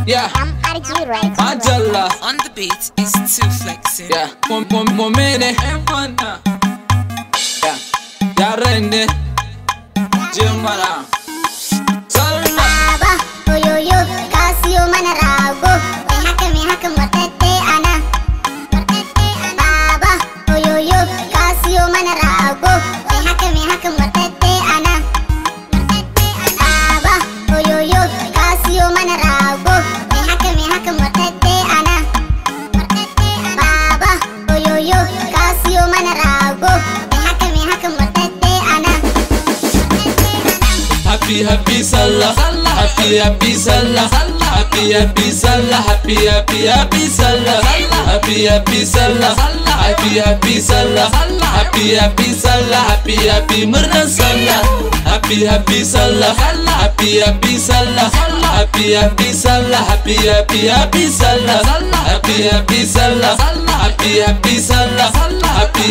Yeah, MRG right. Ajalla. On the beat is too flexing. Yeah, momene. Yeah, Yarende. Jimara. Salma. Baba, oyoyo, Casio mana rago. Me haka matete ana. Baba, oyoyo, Casio mana rago. Me haka matete ana. Baba, oyoyo, Casio mana rago. Me haka matete ana. Baba, oyoyo, Casio mana rago. Me haka matete ana. Happy Salah, happy Salah, happy Salah, happy Salah, happy Salah, happy Salah, happy Salah, happy murna Salah, happy Salah, happy Salah, happy Salah, happy Salah, happy Salah, happy Salah, happy